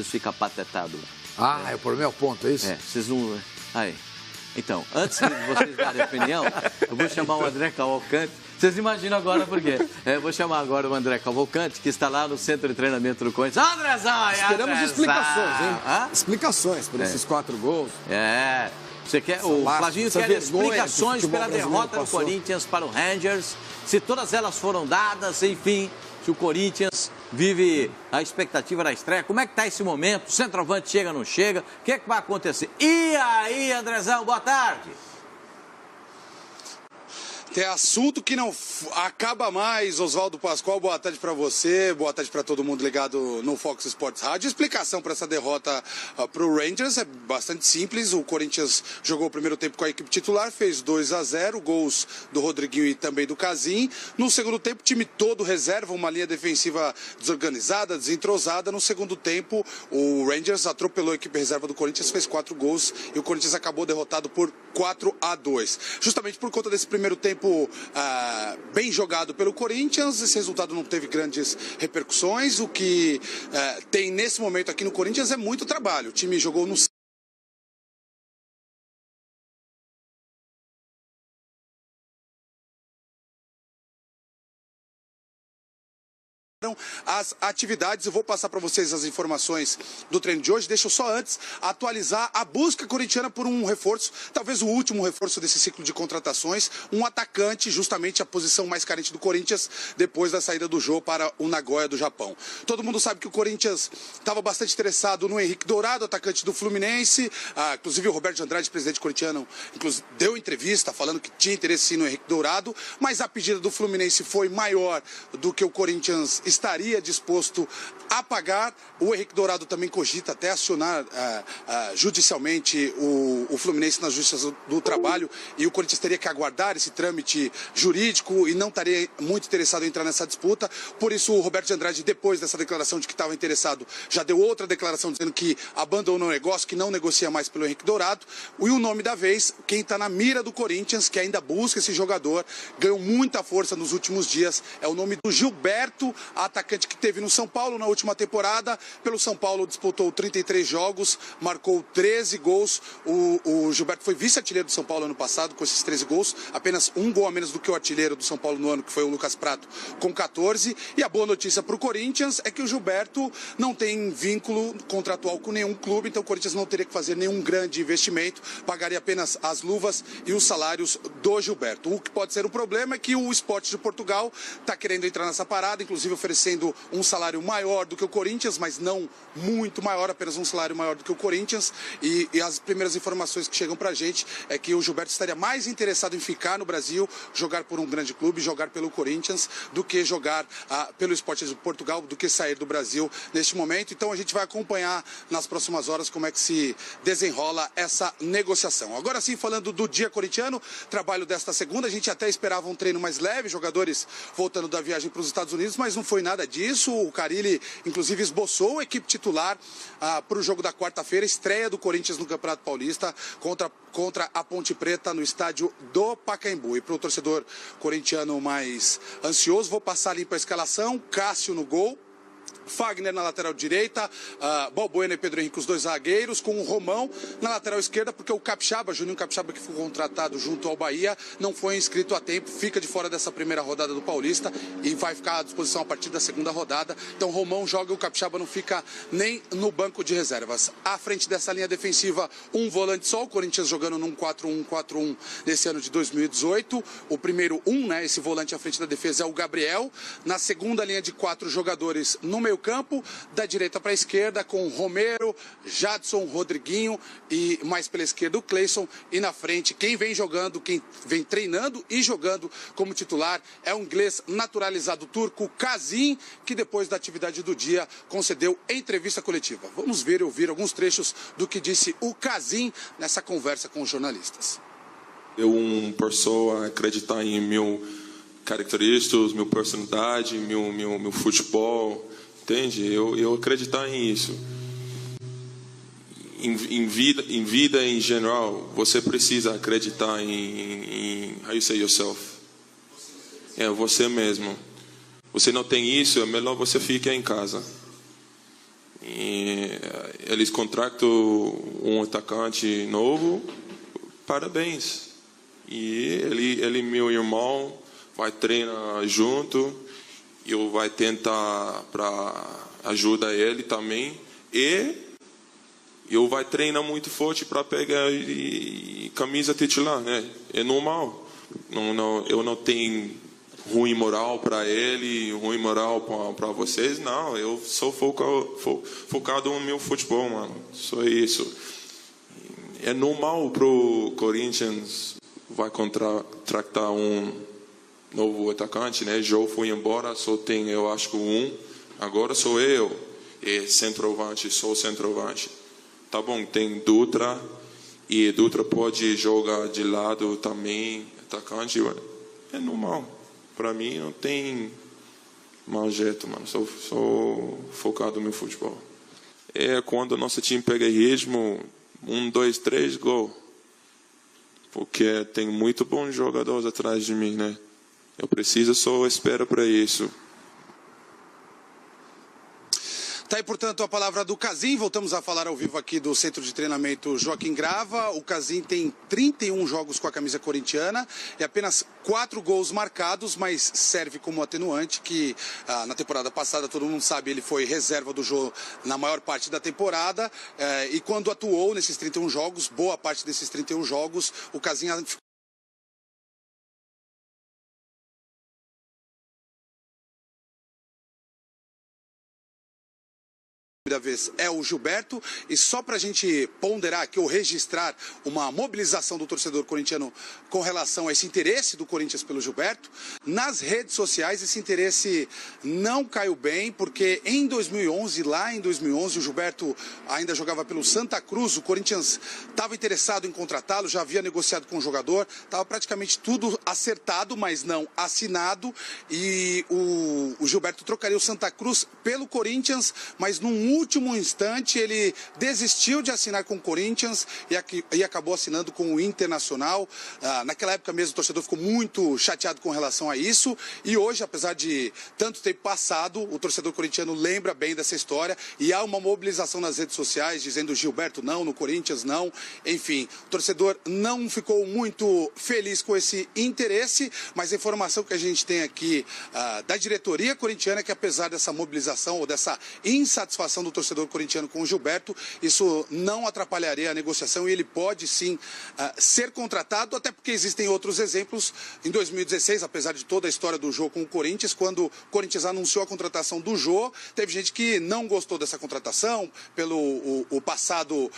fica patetado. Ah, é por meu ponto, é isso? É, vocês não... Aí. Então, antes de vocês darem opinião, eu vou chamar o André Cavalcante. Vocês imaginam agora por quê? Eu vou chamar agora o André Cavalcante, que está lá no centro de treinamento do Corinthians. Andrezão! Esperamos explicações, hein? Hã? Explicações por esses 4 gols. É. Você quer, o Flavinho quer explicações pela derrota do Corinthians para o Rangers. Se todas elas foram dadas, enfim, se o Corinthians vive a expectativa da estreia. Como é que está esse momento? O centroavante chega ou não chega? O que é que vai acontecer? E aí, Andrezão, boa tarde. Tem assunto que não acaba mais, Oswaldo Pascoal. Boa tarde para você, boa tarde para todo mundo ligado no Fox Sports Rádio. Explicação para essa derrota para o Rangers é bastante simples. O Corinthians jogou o primeiro tempo com a equipe titular, fez 2-0, gols do Rodriguinho e também do Casim. No segundo tempo, time todo reserva, uma linha defensiva desorganizada, desentrosada. No segundo tempo, o Rangers atropelou a equipe reserva do Corinthians, fez 4 gols e o Corinthians acabou derrotado por 4-2. Justamente por conta desse primeiro tempo bem jogado pelo Corinthians, esse resultado não teve grandes repercussões. O que tem nesse momento aqui no Corinthians é muito trabalho. O time jogou no as atividades. Eu vou passar para vocês as informações do treino de hoje. Deixa eu só antes atualizar a busca corintiana por um reforço, talvez o último reforço desse ciclo de contratações, um atacante, justamente a posição mais carente do Corinthians depois da saída do Jô para o Nagoya do Japão. Todo mundo sabe que o Corinthians estava bastante interessado no Henrique Dourado, atacante do Fluminense. Inclusive o Roberto de Andrade, presidente corintiano, deu entrevista falando que tinha interesse sim no Henrique Dourado, mas a pedida do Fluminense foi maior do que o Corinthians estaria disposto a pagar. O Henrique Dourado também cogita até acionar judicialmente o Fluminense na Justiça do Trabalho, e o Corinthians teria que aguardar esse trâmite jurídico e não estaria muito interessado em entrar nessa disputa. Por isso o Roberto de Andrade, depois dessa declaração de que estava interessado, já deu outra declaração dizendo que abandonou o negócio, que não negocia mais pelo Henrique Dourado. E o nome da vez, quem está na mira do Corinthians, que ainda busca esse jogador, ganhou muita força nos últimos dias, é o nome do Gilberto, atacante que teve no São Paulo na última temporada. Pelo São Paulo disputou 33 jogos, marcou 13 gols. O Gilberto foi vice-artilheiro do São Paulo ano passado com esses 13 gols, apenas um gol a menos do que o artilheiro do São Paulo no ano, que foi o Lucas Prato, com 14. E a boa notícia para o Corinthians é que o Gilberto não tem vínculo contratual com nenhum clube, então o Corinthians não teria que fazer nenhum grande investimento, pagaria apenas as luvas e os salários do Gilberto. O que pode ser um problema é que o Sport de Portugal está querendo entrar nessa parada, inclusive oferecendo um salário maior do que o Corinthians, mas não muito maior, apenas um salário maior do que o Corinthians. E as primeiras informações que chegam pra gente é que o Gilberto estaria mais interessado em ficar no Brasil, jogar por um grande clube, jogar pelo Corinthians, do que jogar pelo Sport de Portugal, do que sair do Brasil neste momento. Então a gente vai acompanhar nas próximas horas como é que se desenrola essa negociação. Agora sim, falando do dia corintiano, trabalho desta segunda, a gente até esperava um treino mais leve, jogadores voltando da viagem para os Estados Unidos, mas não foi nada disso. O Carille, inclusive, esboçou a equipe titular para o jogo da quarta-feira, estreia do Corinthians no Campeonato Paulista contra a Ponte Preta no estádio do Pacaembu. E para o torcedor corintiano mais ansioso, vou passar ali para a escalação: Cássio no gol, Fagner na lateral direita, Balbuena e Pedro Henrique, os dois zagueiros, com o Romão na lateral esquerda, porque o Capixaba, Juninho Capixaba, que foi contratado junto ao Bahia, não foi inscrito a tempo, fica de fora dessa primeira rodada do Paulista e vai ficar à disposição a partir da segunda rodada. Então Romão joga e o Capixaba não fica nem no banco de reservas. À frente dessa linha defensiva, um volante só, o Corinthians jogando num 4-1-4-1 nesse ano de 2018. O primeiro esse volante à frente da defesa é o Gabriel. Na segunda linha de 4 jogadores no meio campo, da direita para a esquerda, com Romero, Jadson, Rodriguinho e mais pela esquerda o Cleison. E na frente, quem vem jogando, quem vem treinando e jogando como titular é o inglês naturalizado turco Casim, que depois da atividade do dia concedeu entrevista coletiva. Vamos ver e ouvir alguns trechos do que disse o Casim nessa conversa com os jornalistas. Eu, pessoa, acreditar em meu características, minha personalidade, meu futebol. Entende? Eu acreditar em isso. Em vida em geral, você precisa acreditar em how you say yourself. É você mesmo. Você não tem isso, é melhor você ficar em casa. E eles contratam um atacante novo, parabéns. E ele meu irmão, vai treinar junto, eu vai tentar para ajudar ele também. E eu vai treinar muito forte para pegar camisa titular, né? É normal. Eu não tenho ruim moral para ele, ruim moral para vocês. Não, eu sou focado no meu futebol, mano. Só isso. É normal pro Corinthians vai contratar um novo atacante, né? Joe foi embora, só tem, eu acho que um. Agora sou eu. É centroavante, sou centroavante. Tá bom, tem Dutra. E Dutra pode jogar de lado também, atacante. É normal. Para mim, não tem mau jeito, mano. Sou focado no meu futebol. É quando o nosso time pega ritmo, 1, 2, 3, gol. Porque tem muito bons jogadores atrás de mim, né? Eu preciso só esperar para isso. Tá aí, portanto, a palavra do Casim. Voltamos a falar ao vivo aqui do Centro de Treinamento Joaquim Grava. O Casim tem 31 jogos com a camisa corintiana e apenas 4 gols marcados, mas serve como atenuante que na temporada passada, todo mundo sabe, ele foi reserva do jogo na maior parte da temporada e quando atuou nesses 31 jogos, boa parte desses 31 jogos, o Casim da vez é o Gilberto, e só para a gente ponderar aqui ou registrar uma mobilização do torcedor corintiano com relação a esse interesse do Corinthians pelo Gilberto, nas redes sociais esse interesse não caiu bem, porque em 2011, lá em 2011, o Gilberto ainda jogava pelo Santa Cruz, o Corinthians estava interessado em contratá-lo, já havia negociado com o jogador, estava praticamente tudo acertado, mas não assinado, e o Gilberto trocaria o Santa Cruz pelo Corinthians, mas num último instante ele desistiu de assinar com o Corinthians e acabou assinando com o Internacional. Naquela época mesmo o torcedor ficou muito chateado com relação a isso e hoje, apesar de tanto tempo passado, o torcedor corintiano lembra bem dessa história e há uma mobilização nas redes sociais dizendo Gilberto não, no Corinthians não, enfim, o torcedor não ficou muito feliz com esse interesse, mas a informação que a gente tem aqui da diretoria corintiana é que apesar dessa mobilização ou dessa insatisfação do torcedor corintiano com o Gilberto, isso não atrapalharia a negociação e ele pode sim ser contratado, até porque existem outros exemplos. Em 2016, apesar de toda a história do Jô com o Corinthians, quando o Corinthians anunciou a contratação do Jô, teve gente que não gostou dessa contratação, pelo o passado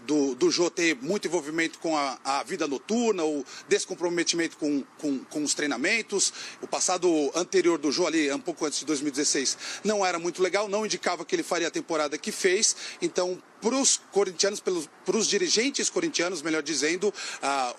do Jô ter muito envolvimento com a vida noturna, o descomprometimento com os treinamentos. O passado anterior do Jô, ali, um pouco antes de 2016, não era muito legal, não indicava que ele faria a temporada que fez. Então, para os corintianos, para os dirigentes corintianos, melhor dizendo,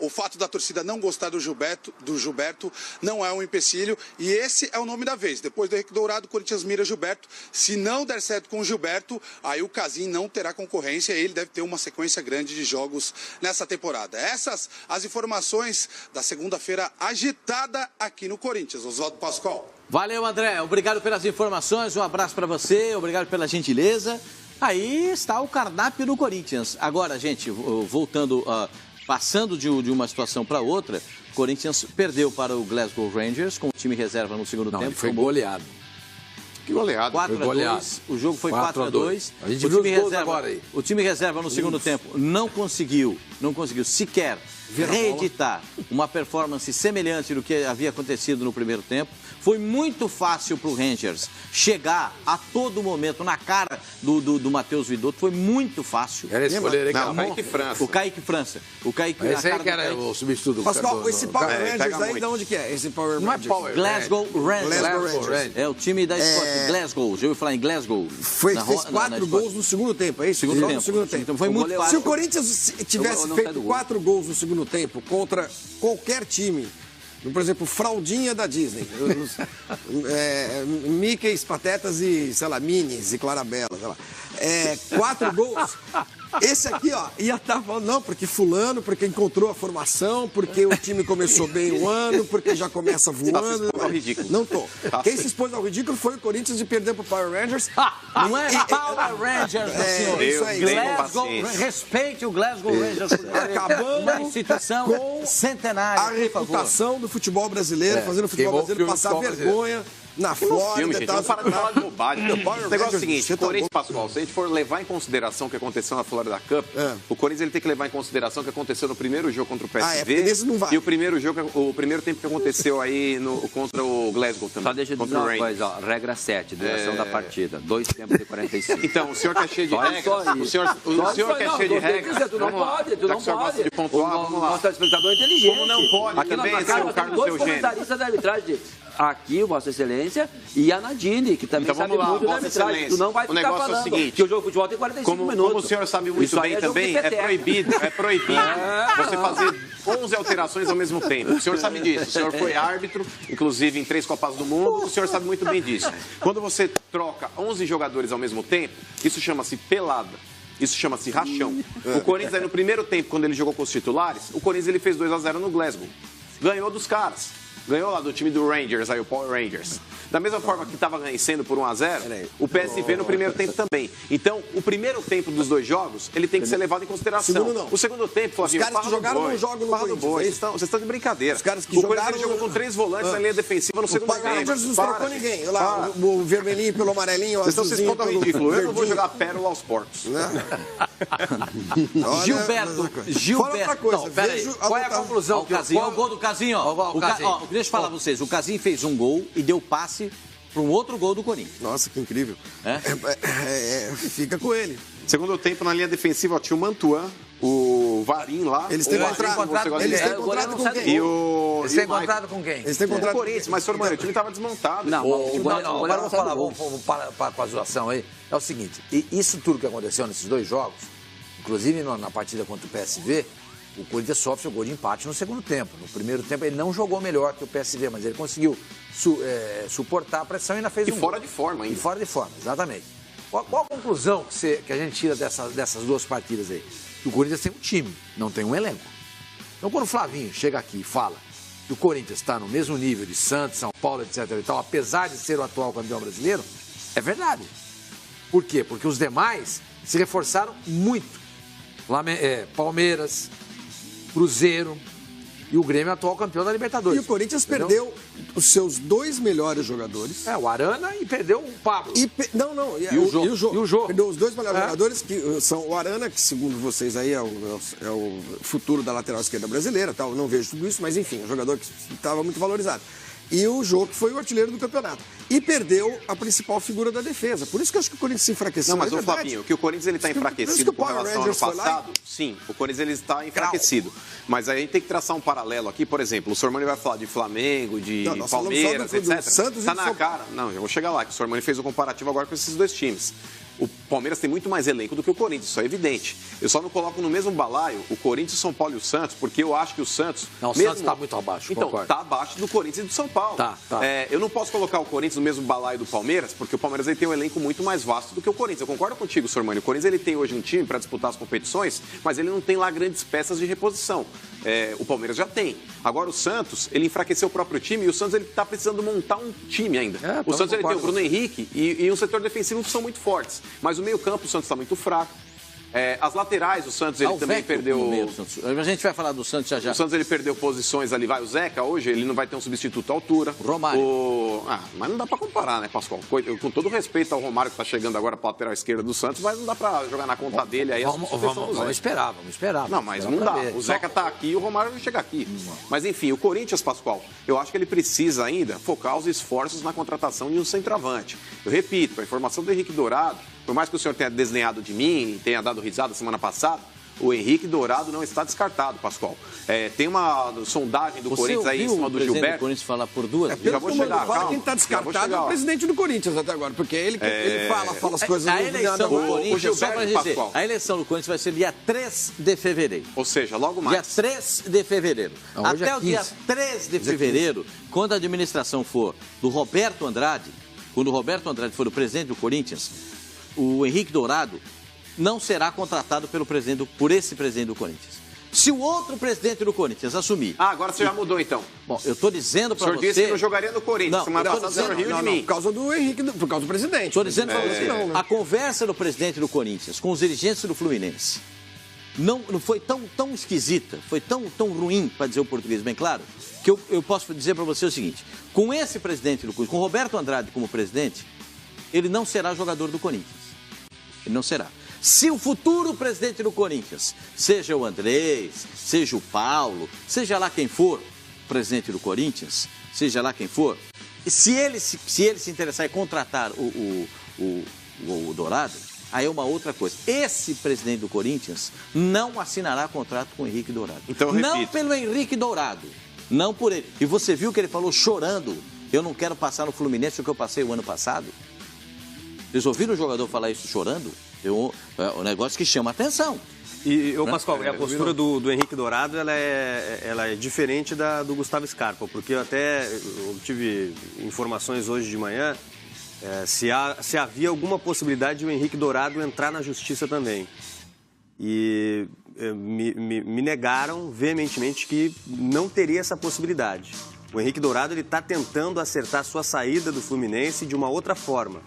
o fato da torcida não gostar do Gilberto não é um empecilho e esse é o nome da vez. Depois do Henrique Dourado, o Corinthians mira Gilberto. Se não der certo com o Gilberto, aí o Casim não terá concorrência e ele deve ter uma sequência grande de jogos nessa temporada. Essas as informações da segunda-feira agitada aqui no Corinthians. Oswaldo Pascoal. Valeu, André. Obrigado pelas informações. Um abraço para você. Obrigado pela gentileza. Aí está o cardápio do Corinthians. Agora, gente, voltando, passando de uma situação para outra, o Corinthians perdeu para o Glasgow Rangers com o time reserva no segundo tempo. Foi goleado. Que goleado. 4-2. O jogo foi 4-2. A gente viu os gols agora aí. O time reserva no segundo tempo não conseguiu sequer reeditar uma performance semelhante do que havia acontecido no primeiro tempo. Foi muito fácil para o Rangers chegar a todo momento na cara do Matheus Vidotto. Foi muito fácil. Era esse goleiro aí, o Kaique França. O Kaique França. O Kaique, esse aí que era o substituto do Pascoal, esse Power Rangers aí de onde que é? Esse Power Rangers? Não é Power Glasgow Rangers. Glasgow Rangers. É o time da Escócia. Glasgow. Já ouviu falar em Glasgow? Fez 4 gols no segundo tempo, é isso? Segundo tempo. No segundo tempo. Então foi muito fácil. Se o Corinthians tivesse feito 4 gols no segundo tempo contra qualquer time, por exemplo, fraldinha da Disney, Mickeys, Patetas e, sei lá, Minis e Clarabella, sei lá. 4 gols. Esse aqui, ó, ia estar falando, não, porque fulano, porque encontrou a formação, porque o time começou bem o ano, porque já começa voando. Tá ao ridículo. Não tô. Quem se expôs ao ridículo foi o Corinthians de perder pro Power Rangers. Não é Power Rangers, senhor. Isso aí. Glasgow, respeite o Glasgow Rangers. Acabando uma instituição com centenária, a reputação do futebol brasileiro, fazendo o futebol brasileiro passar vergonha na Flórida. Filme, gente, vamos parar de falar de bobagem. O negócio é o seguinte, Você o tá Corinthians, bom. Pascoal, se a gente for levar em consideração o que aconteceu na Florida Cup, o Corinthians ele tem que levar em consideração o que aconteceu no primeiro jogo contra o PSV porque nesse não vai. e o primeiro tempo que aconteceu aí contra o Glasgow também. Só deixa eu dizer uma coisa, ó, regra 7, duração da partida, 2 tempos e 45. Então, o senhor que é cheio de regras, o senhor que é cheio de regras, Tu não pode, tu não pode. de pontuar, vamos lá. Nosso telespectador é inteligente. Como não pode aqui também, na seu casa, Carlos dois Eugênio? comentaristas da arbitragem. Aqui, o Vossa Excelência e a Nadine, que também Então, sabe vamos lá, muito da Vossa arbitragem. Excelência. Tu não vai O ficar negócio é o falando seguinte, que o jogo de futebol tem 45 minutos. Como o senhor sabe muito Isso aí bem é jogo de também, é peteca. proibido você fazer 11 alterações ao mesmo tempo. O senhor sabe disso. O senhor foi árbitro, inclusive em 3 Copas do Mundo, o senhor sabe muito bem disso. Quando você troca 11 jogadores ao mesmo tempo, isso chama-se pelada. Isso chama-se rachão. O Corinthians, aí, no primeiro tempo, quando ele jogou com os titulares, o Corinthians ele fez 2-0 no Glasgow. Ganhou dos caras. Ganhou lá do time do Rangers, aí o Power Rangers. Da mesma forma que estava vencendo por 1-0, o PSV no primeiro tempo também. Então, o primeiro tempo dos 2 jogos, ele tem que ser levado em consideração. Segundo não. O segundo tempo, Flavinho, Os caras que jogaram não jogam no Corinthians, é isso? Vocês estão de brincadeira. Os caras que o Corinthians jogaram ele jogou com 3 volantes na linha defensiva no segundo Power tempo. Rangers não trocou ninguém. Olha lá, o vermelhinho pelo amarelinho, o Vocês estão se azulzinho expondo ao pelo ridículo. Eu não vou verdinho. jogar pérola aos porcos. Olha, Gilberto. Fala outra coisa. Não, peraí. Vejo Qual é a conclusão? Qual é o gol do Casinho? Ó, deixa eu falar pra vocês. O Casinho fez um gol e deu passe para um outro gol do Corinthians. Nossa, que incrível. Fica com ele. Segundo tempo, na linha defensiva, ó, tinha o Mantuan, o Varim lá. Eles têm contrato com quem? E o... Eles têm contrato com quem? Eles têm contrato com o Corinthians, mas, senhor, mano, o time tava desmontado. Não, agora eu vou falar, vamos para com a zoação aí. É o seguinte, isso tudo que aconteceu nesses 2 jogos, inclusive na partida contra o PSV, o Corinthians sofre o gol de empate no segundo tempo. No primeiro tempo ele não jogou melhor que o PSV, mas ele conseguiu suportar a pressão e ainda fez um fora gol. de forma ainda. E fora de forma, exatamente. Qual a conclusão que a gente tira dessas 2 partidas aí? Que o Corinthians tem um time, não tem um elenco. Então quando o Flavinho chega aqui e fala que o Corinthians está no mesmo nível de Santos, São Paulo, etc. e tal, apesar de ser o atual campeão brasileiro, é verdade. Por quê? Porque os demais se reforçaram muito. Palmeiras, Cruzeiro e o Grêmio é atual campeão da Libertadores. E o Corinthians perdeu os seus 2 melhores jogadores. O Arana e perdeu o Pablo. E o Jô. Perdeu os 2 melhores jogadores, que são o Arana, que segundo vocês aí é o futuro da lateral esquerda brasileira, tal. Não vejo tudo isso, mas enfim, um jogador que estava muito valorizado. E o Jô, que foi o artilheiro do campeonato. E perdeu a principal figura da defesa. Por isso que eu acho que o Corinthians se enfraqueceu. Não, mas o Flavinho, que o Corinthians ele está enfraquecido com relação ao ano passado, sim, o Corinthians ele está enfraquecido. Mas aí a gente tem que traçar um paralelo aqui, por exemplo, o Sormani vai falar de Flamengo, de Palmeiras, etc. Está na cara. Não, eu vou chegar lá, que o Sormani fez o comparativo agora com esses 2 times. O Palmeiras tem muito mais elenco do que o Corinthians, isso é evidente. Eu só não coloco no mesmo balaio o Corinthians, o São Paulo e o Santos, porque eu acho que o Santos... Não, o Santos está muito abaixo, então, concordo. está abaixo do Corinthians e do São Paulo. Tá. Eu não posso colocar o Corinthians no mesmo balaio do Palmeiras, porque o Palmeiras ele tem um elenco muito mais vasto do que o Corinthians. Eu concordo contigo, Sormani. O Corinthians ele tem hoje um time para disputar as competições, mas ele não tem lá grandes peças de reposição. O Palmeiras já tem. Agora o Santos, ele enfraqueceu o próprio time e o Santos ele está precisando montar um time ainda. O Santos ele tem o Bruno Henrique e um setor defensivo que são muito fortes. Mas o meio-campo, o Santos está muito fraco. As laterais, o Santos ele também perdeu... A gente vai falar do Santos já. O Santos ele perdeu posições ali, vai o Zeca hoje, ele não vai ter um substituto à altura. Romário. Mas não dá pra comparar, né, Pascoal? Com todo respeito ao Romário que tá chegando agora pra lateral esquerda do Santos, mas não dá pra jogar na conta dele aí. Vamos esperar. Não, mas não dá. O Zeca tá aqui e o Romário vai chegar aqui. Mas enfim, o Corinthians, Pascoal, eu acho que ele precisa ainda focar os esforços na contratação de um centroavante. Eu repito, a informação do Henrique Dourado, por mais que o senhor tenha desdenhado de mim e tenha dado risada semana passada, o Henrique Dourado não está descartado, Pascoal. Tem uma sondagem do Corinthians aí em cima do Gilberto. O Corinthians falar por 2 vezes. Já vou chegar, calma. Quem está descartado é o presidente do Corinthians até agora, porque ele fala as coisas... A eleição do Corinthians, só para dizer, Pascoal. a eleição do Corinthians vai ser dia 3 de fevereiro. Ou seja, logo mais. Dia 3 de fevereiro. Não, até o dia 3 de fevereiro, quando a administração for do Roberto Andrade, quando o Roberto Andrade for o presidente do Corinthians, o Henrique Dourado não será contratado por esse presidente do Corinthians. Se o outro presidente do Corinthians assumir... agora você já mudou, então. Bom, eu estou dizendo para você... O senhor disse que não jogaria no Corinthians, mas está dizendo Rio de mim. Por causa do Henrique, por causa do presidente. Estou dizendo para você, a conversa do presidente do Corinthians com os dirigentes do Fluminense não foi tão esquisita, foi tão ruim, para dizer o português bem claro, que eu posso dizer para você o seguinte, com esse presidente do Corinthians, com o Roberto Andrade como presidente, ele não será jogador do Corinthians. Ele não será. Se o futuro presidente do Corinthians, seja o Andrés, seja o Paulo, seja lá quem for, presidente do Corinthians, seja lá quem for, se ele se interessar em contratar o Dourado, aí é uma outra coisa. Esse presidente do Corinthians não assinará contrato com o Henrique Dourado. Então, não pelo Henrique Dourado, não por ele. E você viu que ele falou chorando, eu não quero passar no Fluminense o que eu passei o ano passado? Vocês ouviram o jogador falar isso chorando? É um negócio que chama atenção. E, Pascoal, a postura do Henrique Dourado ela é diferente do Gustavo Scarpa, porque eu tive informações hoje de manhã se havia alguma possibilidade de o Henrique Dourado entrar na justiça também. E me negaram veementemente que não teria essa possibilidade. O Henrique Dourado está tentando acertar sua saída do Fluminense de uma outra forma.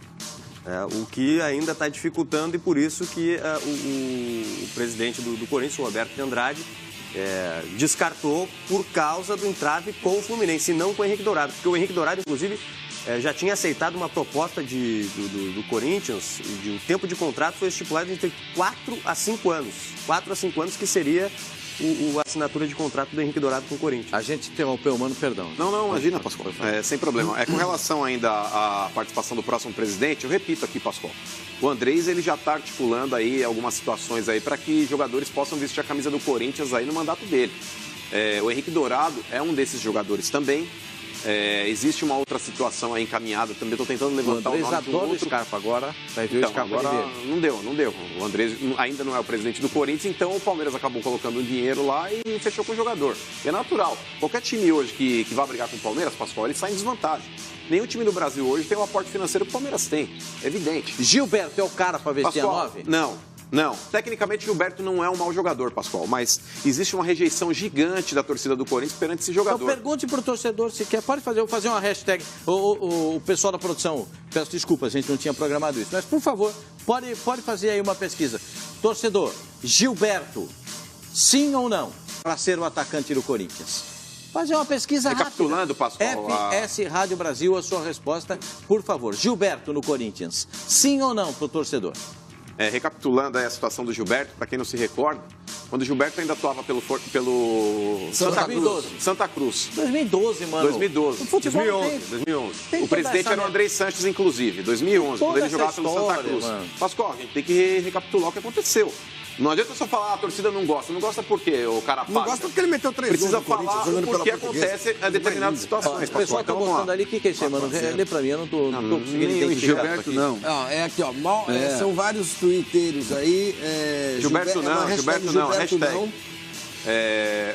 O que ainda está dificultando e por isso que o presidente do Corinthians, o Roberto de Andrade, descartou por causa do entrave com o Fluminense e não com o Henrique Dourado. Porque o Henrique Dourado, inclusive, já tinha aceitado uma proposta do Corinthians, o tempo de contrato foi estipulado entre 4 a 5 anos. 4 a 5 anos que seria a assinatura de contrato do Henrique Dourado com o Corinthians. A gente interrompeu, mano, perdão. Não, imagina, Pascoal. Sem problema. Com relação ainda à participação do próximo presidente, eu repito aqui, Pascoal. O Andrés, ele já está articulando aí algumas situações aí para que jogadores possam vestir a camisa do Corinthians aí no mandato dele. O Henrique Dourado é um desses jogadores também. Existe uma outra situação aí encaminhada também. Estou tentando levantar o nome do outro. Scarpa agora vai ver o Scarpa agora não deu. O Andrés ainda não é o presidente do Corinthians, então o Palmeiras acabou colocando o dinheiro lá e fechou com o jogador. E é natural. Qualquer time hoje que vai brigar com o Palmeiras, Pascoal, ele sai em desvantagem. Nenhum time do Brasil hoje tem o aporte financeiro que o Palmeiras tem. É evidente. Gilberto é o cara para vestir a 9? Não. Tecnicamente, Gilberto não é um mau jogador, Pascoal, mas existe uma rejeição gigante da torcida do Corinthians perante esse jogador. Então pergunte para o torcedor se quer. Pode fazer uma hashtag. O pessoal da produção, peço desculpa, a gente não tinha programado isso, mas por favor, pode fazer aí uma pesquisa. Torcedor, Gilberto, sim ou não, para ser o atacante do Corinthians? Fazer uma pesquisa Recapitulando, rápida. Pascoal. FS Rádio Brasil, a sua resposta, por favor. Gilberto no Corinthians, sim ou não para o torcedor? Recapitulando aí a situação do Gilberto, para quem não se recorda, quando o Gilberto ainda atuava pelo Santa Cruz. 2012, mano. 2012. 2011. O presidente era o Andrés Sanches, inclusive, 2011, quando ele jogava pelo Santa Cruz. Pascoal, a gente tem que recapitular o que aconteceu. Não adianta só falar, a torcida não gosta. Não gosta por quê? O cara paga. Não gosta porque ele meteu 3 gols. Precisa falar o que acontece em determinadas situações. O pessoal está gostando ali. O que é isso aí, mano? Lê pra mim, eu não tô conseguindo entender. Gilberto, não. É aqui, ó. São vários twitteiros aí. Gilberto não, hashtag.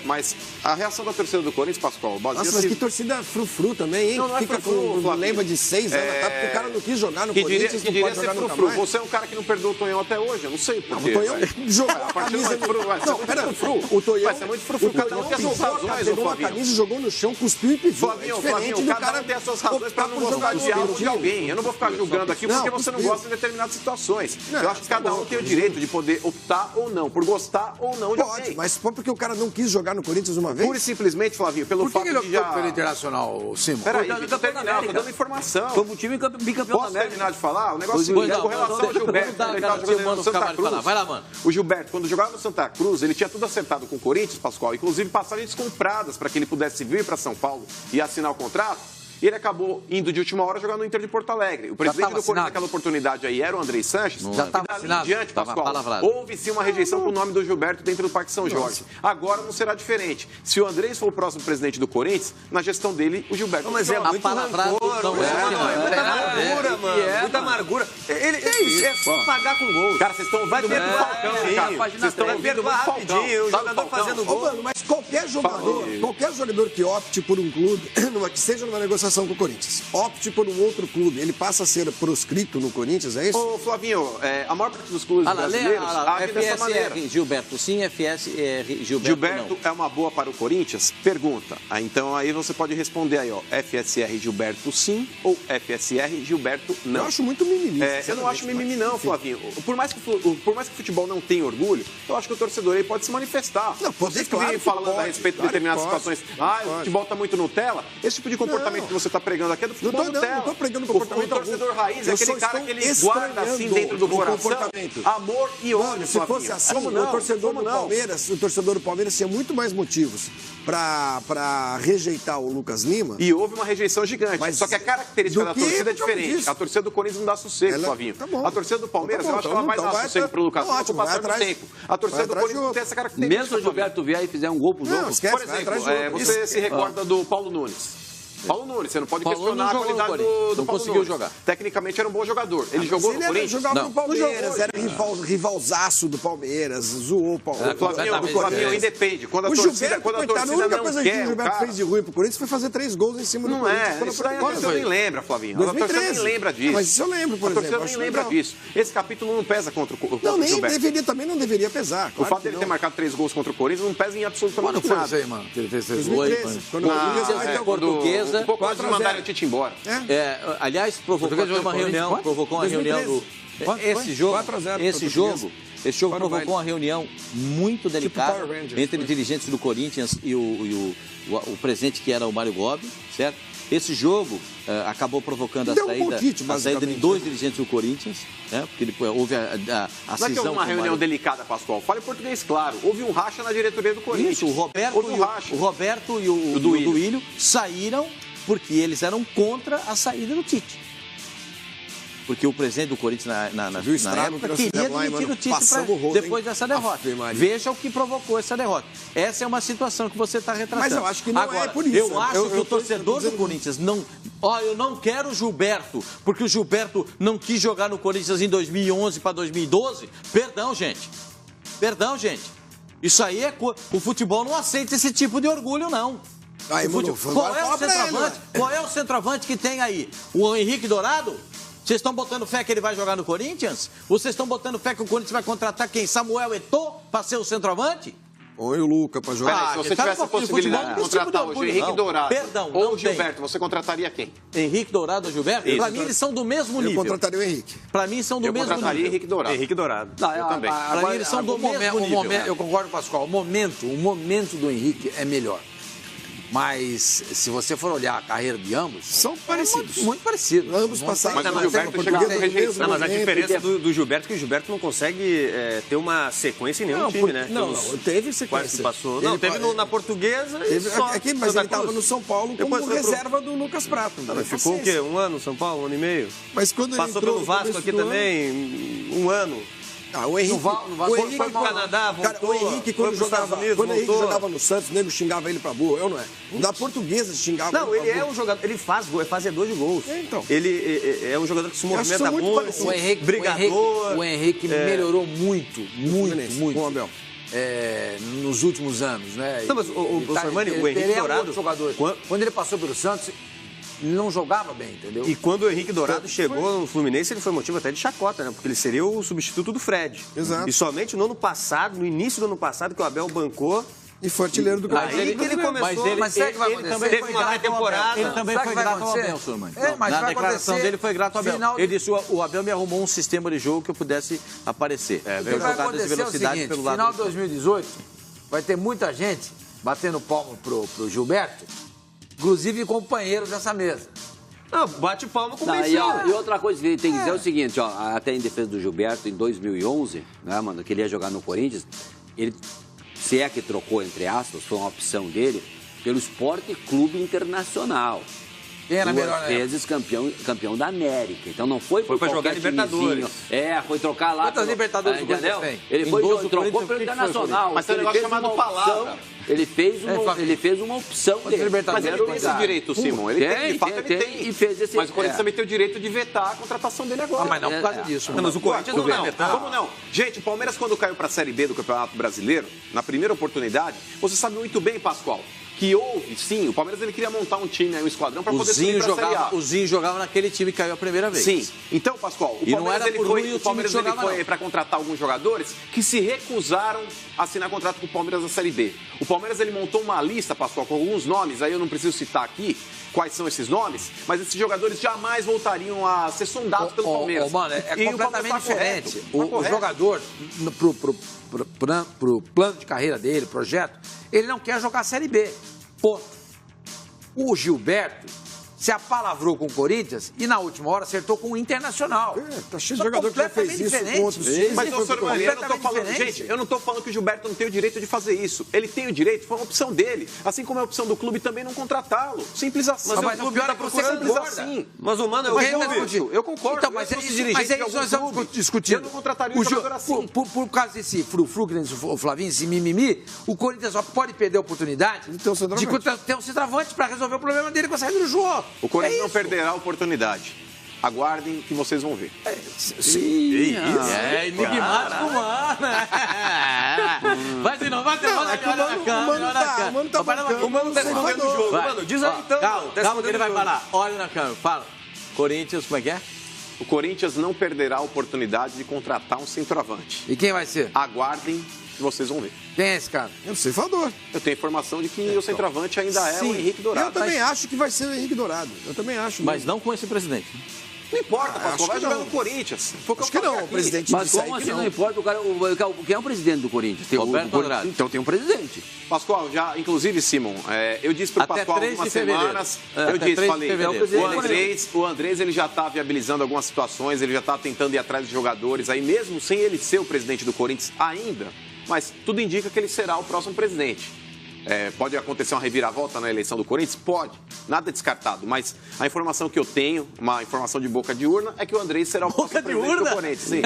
Mas a reação da torcida do Corinthians, Pascoal, Nossa, mas que torcida frufru também, hein? Não é fica frufru, com lembra de 6 anos, tá? Porque o cara não quis jogar no Corinthians, não pode jogar nunca mais. Você é um cara que não perdoou o Tonhão até hoje, eu não sei por quê. O Tonhão jogou a camisa... Não, pera, o Tonhão... Vai ser muito frufru, cada um tem as suas razões, pegou uma camisa, jogou no chão, cuspiu e pisou. Flavinho, cada um tem as suas razões pra não gostar de algo de alguém. Eu não vou ficar julgando aqui porque você não gosta de determinadas situações. Eu acho que cada um tem o direito de poder optar ou não, por gostar ou não de alguém. Pode, mas só porque o cara não quis jogar no Corinthians uma vez? Pura e simplesmente, Flavinho, pelo fato de já... pelo Internacional, Simon? Peraí, deixa eu terminar, tô dando informação. Como time bicampeão Posso terminar de falar? O negócio é com relação ao Gilberto, quando ele estava jogando no Santa Cruz. Vai lá, mano. O Gilberto, quando jogava no Santa Cruz, ele tinha tudo acertado com o Corinthians, Pascoal, inclusive passagens compradas para que ele pudesse vir para São Paulo e assinar o contrato. E ele acabou indo de última hora jogando no Inter de Porto Alegre. O presidente do Corinthians naquela oportunidade aí era o Andrés Sanches. Já estava assinado. Diante, Pascoal, houve sim uma rejeição com o nome do Gilberto dentro do Parque São Jorge. Agora não será diferente. Se o Andrés for o próximo presidente do Corinthians, na gestão dele, o Gilberto... Não, mas é muito rancor. Muita amargura, mano. Muita amargura. É só pagar com gols. Cara, vocês estão ouvindo muito Falcão, cara. Vocês estão ouvindo muito Falcão. O jogador fazendo gol. Mas qualquer jogador que opte por um clube, que seja numa negociação negociação com o Corinthians, opte por um outro clube, ele passa a ser proscrito no Corinthians, é isso? Ô, Flavinho, a maior parte dos clubes brasileiros age dessa maneira. Gilberto sim, FSR Gilberto não. é uma boa para o Corinthians? Pergunta. Então aí você pode responder aí, ó, FSR Gilberto sim ou FSR Gilberto não. Eu acho muito mimimi. Eu não acho mimimi não, Flavinho. Por mais que o futebol não tenha orgulho, eu acho que o torcedor aí pode se manifestar. Não, Vocês que claro vêm que falando pode, a respeito de claro determinadas que pode, situações. O futebol tá muito Nutella. Esse tipo de comportamento que você tá pregando aqui é do futebol Nutella. Não tô pregando comportamento O torcedor raiz é Eu aquele só cara que estou ele guarda assim dentro do o coração comportamento. amor e ódio, Mano, se Flavinho. fosse assim, Como não? o torcedor Como do não? Palmeiras, o torcedor do Palmeiras tinha muito mais motivos para rejeitar o Lucas Lima. E houve uma rejeição gigante. Mas Só que a característica da do que torcida é por causa diferente. disso? A torcida do Corinthians não dá sossego, Ela- Flavinho. tá bom. A torcida do Palmeiras, Tá bom, eu acho que ela vai então dar vai sossego atrás- pro Lucas tá Lima com ótimo, o passar vai do atrás- tempo. A torcida vai do atrás Corinthians de não tem essa característica. Mesmo se o Gilberto vier e fizer um gol pro jogo. Não, esquece, Por vai atrás de exemplo, outro. você se recorda do Paulo Nunes. Paulo Nunes, você não pode Paulo questionar a não jogou no qualidade do Corinthians, não Paulo conseguiu Nunes. jogar. Tecnicamente era um bom jogador. Ele jogou no Corinthians? Jogava Não. no Palmeiras, Não jogou. era rivalzaço do Palmeiras, zoou o Palmeiras. Flavinho, independe. Quando a O torcida, Gilberto, quando a coitado, a torcida única não coisa que o quer o Gilberto cara... fez de ruim pro Corinthians foi fazer 3 gols em cima do Não Corinthians. é, isso aí a torcida nem lembra, Flavinho. A 2013. torcida nem lembra disso. Mas isso eu lembro, por A torcida exemplo. nem acho lembra legal. disso. Esse capítulo não pesa contra o Não, nem Gilberto. deveria, também não deveria pesar. O claro fato que dele não. ter marcado 3 gols contra o Corinthians não pesa em absolutamente Quando foi nada. isso aí, mano? Que ele fez 3 2013, gols? quando o Corinthians vai ter o Portuguesa, Um pouco antes de 4-0. mandarem o Tite embora. aliás, provocou Português até uma jogou reunião, Corinthians, provocou uma reunião do... Quanto Esse foi? jogo, 4-0 esse pro jogo Português. provocou baile. uma reunião muito delicada Power Rangers, entre foi. dirigentes do Corinthians e o presidente que era o Mário Gobi, certo? Esse jogo acabou provocando a Deu um saída, bom kit, a saída de basicamente, 2 dirigentes do Corinthians, né? Porque depois houve a Não é que houve cisão uma com o reunião Mário. delicada, Pascoal. Fale português, claro. Houve um racha na diretoria do Corinthians. Isso, o Roberto, Houve um racha. o Roberto e o Duílio saíram porque eles eram contra a saída do Tite. Porque o presidente do Corinthians na Viu o estrago época que nós queria fizemos lá, hein, demitir mano? o Tite Passamos o rolo, hein? depois dessa derrota. Ave Maria. Veja o que provocou essa derrota. Essa é uma situação que você está retratando. Mas eu acho que não Agora, é por isso. Eu acho que o tô torcedor do dizendo- Corinthians não... Ó, eu não quero o Gilberto, porque o Gilberto não quis jogar no Corinthians em 2011 para 2012. Perdão, gente. Perdão, gente. Isso aí é... O futebol não aceita esse tipo de orgulho, não. Aí, O mano, futebol- Qual é o fala pra ele, centroavante? ué. Qual é o centroavante que tem aí? O Henrique Dourado? Vocês estão botando fé que ele vai jogar no Corinthians? Vocês estão botando fé que o Corinthians vai contratar quem? Samuel Eto'o para ser o centroavante? Põe o Luca pra jogar. Peraí, se você sabe tivesse a qual que o possibilidade futebol de não tem esse tipo de contratar hoje o orgulho, Henrique não. Dourado Perdão, ou não o Gilberto, você contrataria quem? Henrique Dourado ou Gilberto? Isso. Para mim, eles são do mesmo Eu nível. contrataria o Henrique. Para mim, são do Eu mesmo contrataria nível. Henrique Dourado. Henrique Dourado. Não, Eu também. Pra mim, eles são do mesmo nível. Eu concordo com o Pascoal. O momento do Henrique é melhor. Mas se você for olhar a carreira de ambos, São parecidos. muito parecido. Ambos passaram. Mas o pela Gilberto Portuguesa chegava no com rejeição. mesmo Não, mas a momento. diferença do Gilberto é que o Gilberto não consegue ter uma sequência em nenhum time, né? Não, Pelos não, teve quase sequência. que passou. Ele Não, teve na Portuguesa e Teve, só. aqui, mas Santa ele estava Cruz. no São Paulo Depois como foi pro- reserva do Lucas Prato. Não, mas ficou o quê? Um ano no São Paulo? Um ano e meio? Mas quando ele Passou entrou pelo no Vasco começo aqui do ano- também, um ano. Ah, o Henrique, no Vasco o Henrique foi pro Canadá, cara, o voltou, Henrique, foi quando pros Estados jogava, Unidos, quando o Henrique voltou. jogava no Santos, o nego xingava ele pra burro, eu não é. Da Portuguesa xingava Não, ele ele pra é burro. um jogador, ele faz gol, é fazedor de gols. Então. Ele é um jogador que se acho que movimenta são muito muito, parecidos. brigador. O Henrique melhorou muito, Fluminense, muito. com o Abel. Nos últimos anos, né? Não, mas o Sormani, o Henrique ele é Dourado- outro jogador. Quando ele passou pelo Santos, ele não jogava bem, entendeu? E quando o Henrique Dourado chegou no Fluminense, ele foi motivo até de chacota, né? Porque ele seria o substituto do Fred. Exato. E somente no ano passado, no início do ano passado, que o Abel bancou. E foi artilheiro do campeonato. Aí que ele começou. Mas sabe o que vai acontecer? também Teve foi uma grato ao pré-temporada. Abel. Ele também Sabe foi o que vai grato ao acontecer? Abel, senhor Mano. É, mas Na vai declaração acontecer dele foi grato ao Abel. final do- Ele disse, o Abel me arrumou um sistema de jogo que eu pudesse aparecer. O que vai jogadas de acontecer é o velocidade seguinte, pelo lado final do de 2018, vai ter muita gente batendo palmo pro Gilberto, inclusive companheiros dessa mesa. Não, bate palma com o Não, Benfica. e outra coisa que ele tem que dizer é o seguinte, ó, até em defesa do Gilberto, em 2011, né, mano, que ele ia jogar no Corinthians, ele, se é que trocou, entre aspas, foi uma opção dele, pelo Esporte Clube Internacional. Quem era Duas melhor, né? vezes campeão da América. Então não foi por pra jogar qualquer Libertadores. timezinho. Foi trocar lá. Quantas Libertadores o entendeu? Corinthians tem? Ele Em foi 12 do trocou Corinthians, pelo o que que foi, Internacional. Mas tem um Ele negócio fez chamado uma palavra. opção, Ele fez uma opção dele. Libertadores Mas ele tem esse direito, Simon. Ele tem, de fato, ele tem. E fez esse... Mas o Corinthians também tem o direito de vetar a contratação dele agora. Mas não por causa disso. Não, mas o Corinthians Como não vai não? vetar. Como não? Gente, o Palmeiras, quando caiu para a Série B do Campeonato Brasileiro, na primeira oportunidade, você sabe muito bem, Pascoal, que houve, sim, o Palmeiras ele queria montar um time, um esquadrão para poder subir pra Série A. O Zinho jogava naquele time que caiu a primeira vez. Sim. Então, Pascoal, o Palmeiras ele foi para contratar alguns jogadores que se recusaram a assinar contrato com o Palmeiras na Série B. O Palmeiras ele montou uma lista, Pascoal, com alguns nomes, aí eu não preciso citar aqui quais são esses nomes, mas esses jogadores jamais voltariam a ser sondados pelo Palmeiras. Mano, é completamente diferente. O jogador, pro plano de carreira dele, projeto, ele não quer jogar a Série B. Ponto. O Gilberto se apalavrou com o Corinthians e na última hora acertou com o Internacional. Tá cheio de jogador que já fez isso com outros times. Mas, senhor Mani, eu não tô falando... Gente, eu não estou falando que o Gilberto não tem o direito de fazer isso. Ele tem o direito, foi uma opção dele. Assim como é a opção do clube também não contratá-lo. Simples assim. Mas o clube olha pra você assim. Mas o Mano, eu concordo. Então, mas eles nós vamos discutir. Eu não contrataria um jogador assim. Por causa desse frufru que o Flavinho, esse mimimi, o Corinthians só pode perder a oportunidade de ter um centroavante para resolver o problema dele com a saída do jogo. O Corinthians não perderá a oportunidade. Aguardem que vocês vão ver. Sim. É enigmático, mano. Vai de novo, vai de novo. O Mano tá escondendo o jogo. Mano, diz aí então. Calma que ele vai falar. Olha na câmera, fala. Corinthians, como é que é? O Corinthians não perderá a oportunidade de contratar um centroavante. E quem vai ser? Aguardem que vocês vão ver. Quem é esse cara? É o ceifador. Eu tenho informação de que o centroavante ainda é o Henrique Dourado. Eu também acho que vai ser o Henrique Dourado. Eu também acho. Mas não com esse presidente. Não importa, Pascoal, vai jogar no Corinthians. Acho que não, o presidente Mas como assim não importa? Quem é o presidente do Corinthians? Tem Roberto Andrade. Então tem um presidente. Pascoal, já, inclusive, Simon, eu disse para o Pascoal algumas semanas, o Andrés ele já está viabilizando algumas situações, ele já está tentando ir atrás de jogadores, aí mesmo sem ele ser o presidente do Corinthians ainda, mas tudo indica que ele será o próximo presidente. Pode acontecer uma reviravolta na eleição do Corinthians? Pode, nada descartado, mas a informação que eu tenho, uma informação de boca de urna, é que o Andrés será o próximo presidente do Corinthians. Sim,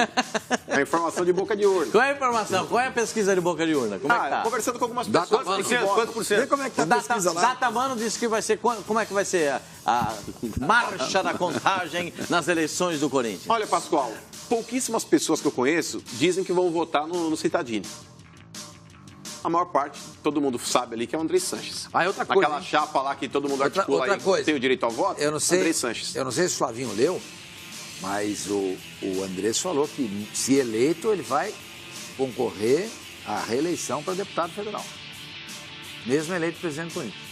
é a informação de boca de urna. Qual é a informação? Qual é a pesquisa de boca de urna? Como é que tá? Conversando com algumas pessoas. Quantos por cento? Vê como é que tá a pesquisa lá. Datamano disse que vai ser, como é que vai ser a marcha da contagem nas eleições do Corinthians? Olha, Pascoal, pouquíssimas pessoas que eu conheço dizem que vão votar no Citadini. A maior parte, todo mundo sabe ali que é o Andrés Sanches. Outra coisa. Aquela chapa lá que todo mundo articula aí, tem o direito ao voto, eu não sei, Andrés Sanches. Eu não sei se o Flavinho leu, mas o Andrés falou que, se eleito, ele vai concorrer à reeleição para deputado federal. Mesmo eleito presidente do Corinthians.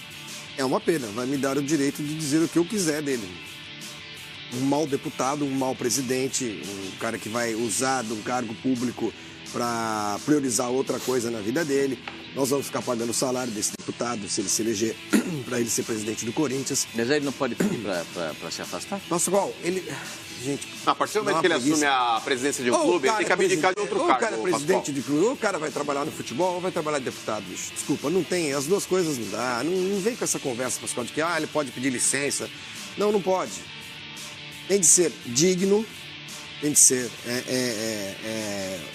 É uma pena, vai me dar o direito de dizer o que eu quiser dele. Um mau deputado, um mau presidente, um cara que vai usar de um cargo público para priorizar outra coisa na vida dele. Nós vamos ficar pagando o salário desse deputado, se ele se eleger, para ele ser presidente do Corinthians. Mas ele não pode pedir para se afastar? Nossa, igual, ele... Gente, a partir do momento que ele assume a presidência de um clube, ele tem que abdicar de outro cargo. O cara é presidente de clube, ou o cara vai trabalhar no futebol, ou vai trabalhar de deputado, bicho. Desculpa, não tem, as duas coisas não dá. Não vem com essa conversa, Pascoal, de que ele pode pedir licença. Não pode. Tem de ser digno, tem de ser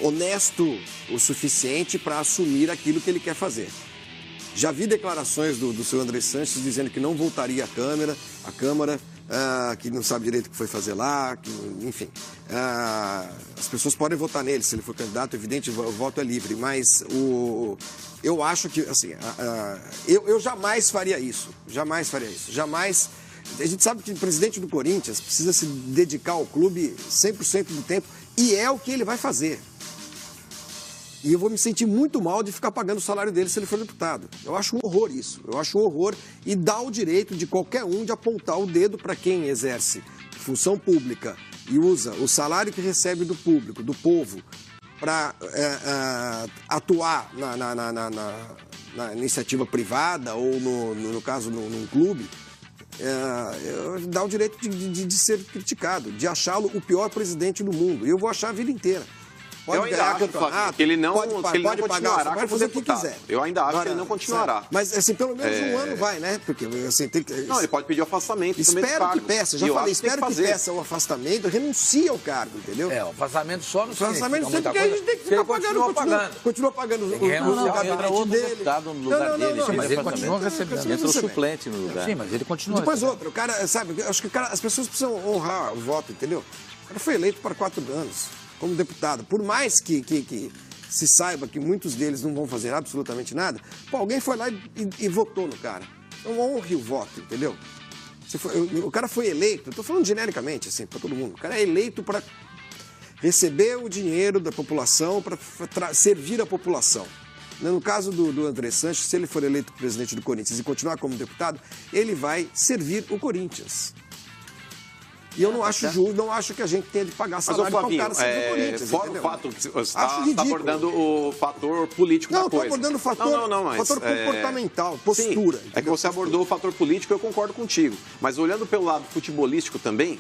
honesto o suficiente para assumir aquilo que ele quer fazer. Já vi declarações do senhor Andrés Sanches dizendo que não voltaria à Câmara, que não sabe direito o que foi fazer lá, que, enfim. As pessoas podem votar nele, se ele for candidato, evidente, o voto é livre, mas eu acho que, assim, eu jamais faria isso, jamais. A gente sabe que o presidente do Corinthians precisa se dedicar ao clube 100% do tempo, e é o que ele vai fazer. E eu vou me sentir muito mal de ficar pagando o salário dele se ele for deputado. Eu acho um horror isso. Eu acho um horror, e dá o direito de qualquer um de apontar o dedo para quem exerce função pública e usa o salário que recebe do público, do povo, para atuar na iniciativa privada ou, no caso, num clube. Dá o direito de ser criticado, de achá-lo o pior presidente do mundo. E eu vou achar a vida inteira. Pode ganhar campeonato, que ele não continuará pode fazer o que quiser. Eu ainda acho que ele não continuará. Mas, assim, pelo menos um ano vai, né? Porque, assim, tem que... Não, ele pode pedir o afastamento. Espero que peça, já falei, espero que peça o afastamento, renuncia ao cargo, entendeu? O afastamento só não sei. Afastamento sempre que a gente tem que ficar pagando. Continua pagando o gabinete dele. Deputado no lugar dele. Mas ele continua recebendo. Entra o suplente no lugar. Sim, mas ele continua. Depois outro, o cara, sabe, acho que as pessoas precisam honrar o voto, entendeu? O cara foi eleito para 4 anos como deputado. Por mais que se saiba que muitos deles não vão fazer absolutamente nada, pô, alguém foi lá e votou no cara. Então honre o voto, entendeu? O cara foi eleito, eu tô falando genericamente, assim, para todo mundo. O cara é eleito para receber o dinheiro da população, para servir a população. No caso do André Sanches, se ele for eleito presidente do Corinthians e continuar como deputado, ele vai servir o Corinthians. E eu não acho justo, não acho que a gente tenha de pagar salário para um cara servir o Corinthians. Fora o fato, você está abordando o fator político da coisa. Não, estou abordando o fator, fator comportamental, postura. Sim, é que você abordou o fator político, eu concordo contigo. Mas olhando pelo lado futebolístico também,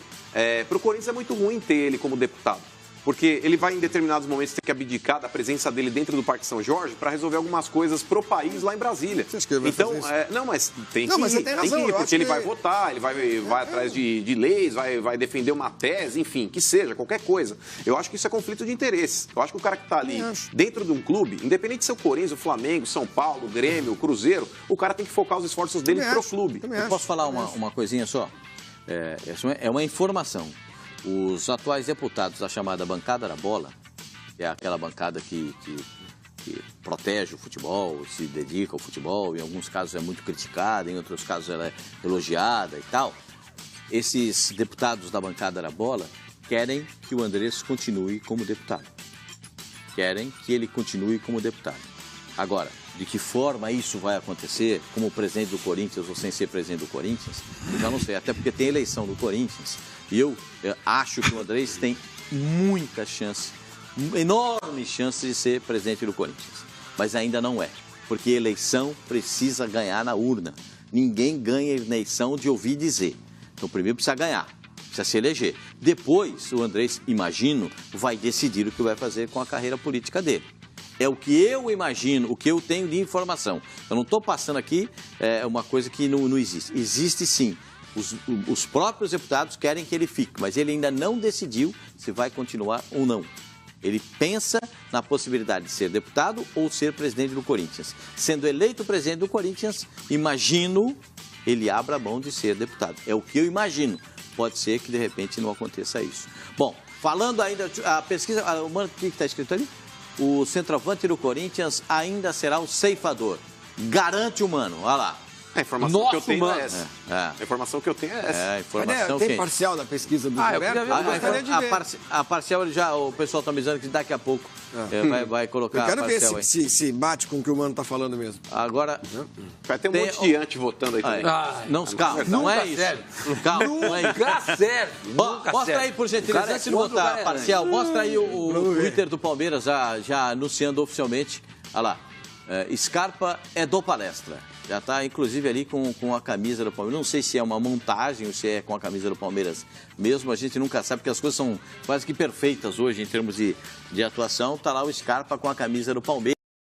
para o Corinthians é muito ruim ter ele como deputado. Porque ele vai, em determinados momentos, ter que abdicar da presença dele dentro do Parque São Jorge para resolver algumas coisas pro país lá em Brasília. Você acha que ele vai fazer isso? Não, mas tem que ir, porque ele vai votar, ele vai atrás de leis, vai defender uma tese, enfim, que seja, qualquer coisa. Eu acho que isso é conflito de interesses. Eu acho que o cara que está ali dentro de um clube, independente de ser o Corinthians, o Flamengo, São Paulo, o Grêmio, o Cruzeiro, o cara tem que focar os esforços dele pro clube. Eu posso falar uma coisinha só? É uma informação. Os atuais deputados da chamada bancada da bola, que é aquela bancada que protege o futebol, se dedica ao futebol, em alguns casos é muito criticada, em outros casos ela é elogiada e tal. Esses deputados da bancada da bola querem que o Andrés continue como deputado. Querem que ele continue como deputado. Agora, de que forma isso vai acontecer, como presidente do Corinthians ou sem ser presidente do Corinthians, eu já não sei, até porque tem eleição do Corinthians. E eu acho que o Andrés tem muita chance, enorme chance de ser presidente do Corinthians. Mas ainda não é, porque eleição precisa ganhar na urna. Ninguém ganha eleição de ouvir dizer. Então, primeiro precisa ganhar, precisa se eleger. Depois, o Andrés, imagino, vai decidir o que vai fazer com a carreira política dele. É o que eu imagino, o que eu tenho de informação. Eu não estou passando aqui uma coisa que não existe. Existe sim. Os próprios deputados querem que ele fique, mas ele ainda não decidiu se vai continuar ou não. Ele pensa na possibilidade de ser deputado ou ser presidente do Corinthians. Sendo eleito presidente do Corinthians, imagino ele abra mão de ser deputado. É o que eu imagino. Pode ser que de repente não aconteça isso. Bom, falando ainda, a pesquisa, mano, o que está escrito ali? O centroavante do Corinthians ainda será o ceifador. Garante o Mano, olha lá. A informação que eu tenho é essa. A informação que eu tenho é essa. A informação tem parcial da pesquisa do Roberto? A parcial, o pessoal está me dizendo que daqui a pouco vai colocar a parcial. Eu quero ver se bate com o que o Mano está falando mesmo. Agora... Vai ter um monte de anti votando aí também. Calma, não é isso. Calma, não é isso. Nunca serve. Mostra aí, por gentileza, antes de botar a parcial, mostra aí o Twitter do Palmeiras já anunciando oficialmente. Olha lá, Scarpa é do Palestra. Já está, inclusive, ali com a camisa do Palmeiras. Não sei se é uma montagem ou se é com a camisa do Palmeiras mesmo. A gente nunca sabe, porque as coisas são quase que perfeitas hoje em termos de atuação. Está lá o Scarpa com a camisa do Palmeiras.